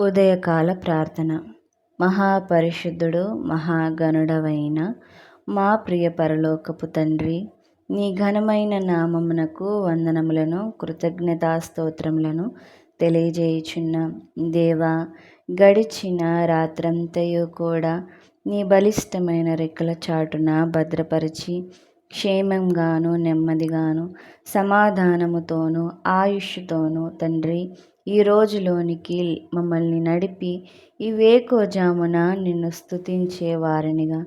ఉదయకాల ప్రార్థన. మహాపరిశుద్ధుడు మహాగణుడవైన మా ప్రియ పరలోకపు తండ్రి, నీ ఘనమైన నామమునకు వందనములను కృతజ్ఞతాస్తోత్రములను తెలియజేయుచున్నాం. దేవా, గడిచిన రాత్రంతయు కూడా నీ బలిష్టమైన రెక్కల చాటున భద్రపరిచి క్షేమంగాను నెమ్మదిగాను సమాధానముతోనూ ఆయుష్తోనూ తండ్రి ఈ రోజులోనికి మమ్మల్ని నడిపి ఈ వేకువజామున నిన్ను స్తుతించే వారినిగా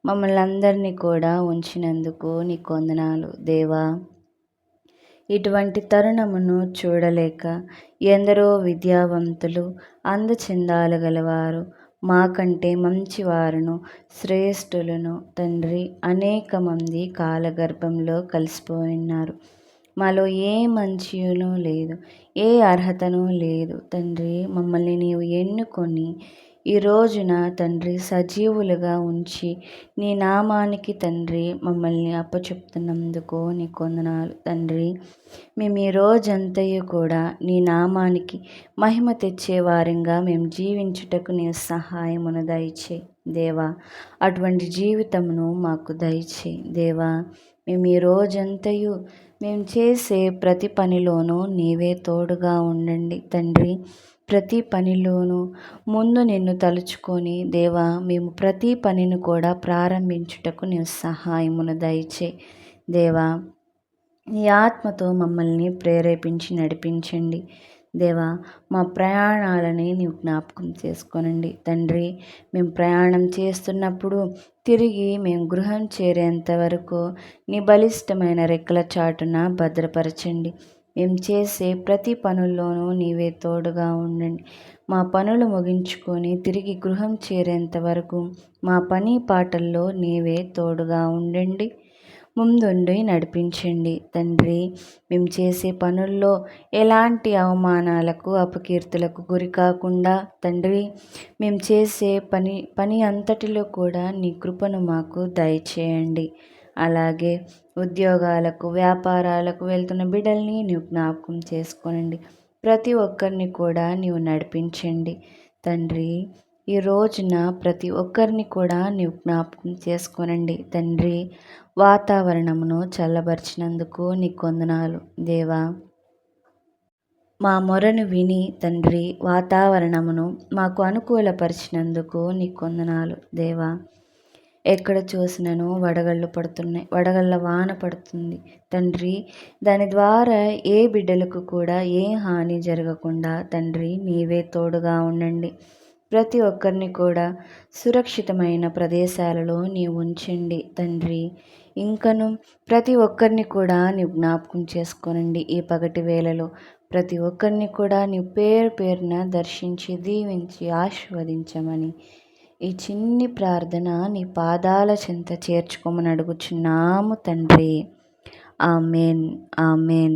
మమ్మల్ని అందరినీ కూడా ఉంచినందుకు నీకు వందనాలు దేవా. ఇటువంటి తరుణమును చూడలేక ఎందరో విద్యావంతులు అందచందాలు గలవారు మాకంటే మంచివారును శ్రేష్ఠులను తండ్రి అనేక మంది కాలగర్భంలో కలిసిపోయినారు. మాలో ఏ మంచియును లేదు, ఏ అర్హతను లేదు తండ్రి. మమ్మల్ని నీవు ఎన్నుకొని ఈ రోజున తండ్రి సజీవులుగా ఉంచి నీ నామానికి తండ్రి మమ్మల్ని అప్పచెప్తున్నందుకు నీకు వందనాలు తండ్రి. మేము ఈ రోజంతయు కూడా నీ నామానికి మహిమ తెచ్చే వారంగా మేము జీవించుటకు నీ సహాయమును దయచే దేవా. అటువంటి జీవితమును మాకు దయచే దేవా. మేము ఈ రోజంతయు మేము చేసే ప్రతి పనిలోనూ నీవే తోడుగా ఉండండి తండ్రి. ప్రతి పనిలోనూ ముందు నిన్ను తలుచుకొని దేవా, మేము ప్రతి పనిని కూడా ప్రారంభించుటకు నీ సహాయమును దయచే దేవా. నీ ఆత్మతో మమ్మల్ని ప్రేరేపించి నడిపించండి దేవా. మా ప్రయాణాలని నీవు జ్ఞాపకం చేసుకోనండి తండ్రి. మేము ప్రయాణం చేస్తున్నప్పుడు తిరిగి మేము గృహం చేరేంత వరకు నీ బలిష్టమైన రెక్కల చాటున భద్రపరచండి. మేము చేసే ప్రతి పనుల్లోనూ నీవే తోడుగా ఉండండి. మా పనులు ముగించుకొని తిరిగి గృహం చేరేంత వరకు మా పని పాటల్లో నీవే తోడుగా ఉండండి, ముందుండి నడిపించండి తండ్రి. మేము చేసే పనుల్లో ఎలాంటి అవమానాలకు అపకీర్తులకు గురి కాకుండా తండ్రి మేము చేసే పని అంతటిలో కూడా నీ కృపను మాకు దయచేయండి. అలాగే ఉద్యోగాలకు వ్యాపారాలకు వెళ్తున్న బిడ్డల్ని నీవు జ్ఞాపకం చేసుకోనండి. ప్రతి ఒక్కరిని కూడా నీవు నడిపించండి తండ్రి. ఈ రోజున ప్రతి ఒక్కరిని కూడా నీవు జ్ఞాపకం చేసుకోనండి తండ్రి. వాతావరణమును చల్లబరిచినందుకు నీకు వందనాలు దేవా. మా మొరను విని తండ్రి వాతావరణమును మాకు అనుకూలపరిచినందుకు నీకు వందనాలు దేవా. ఎక్కడ చూసినను వడగళ్ళు పడుతున్నాయి, వడగళ్ళ వాన పడుతుంది తండ్రి. దాని ద్వారా ఏ బిడ్డలకు కూడా ఏ హాని జరగకుండా తండ్రి నీవే తోడుగా ఉండండి. ప్రతి ఒక్కరిని కూడా సురక్షితమైన ప్రదేశాలలో నీవు ఉంచండి తండ్రి. ఇంకను ప్రతి ఒక్కరిని కూడా నీవు జ్ఞాపకం చేసుకోనండి. ఈ పగటి వేళలో ప్రతి ఒక్కరిని కూడా నీవు పేరు పేరున దర్శించి దీవించి ఆశీర్వదించమని ఈ చిన్ని ప్రార్థన నీ పాదాల చెంత చేర్చుకోమని అడుగుచున్నాము తండ్రి. Amen, amen.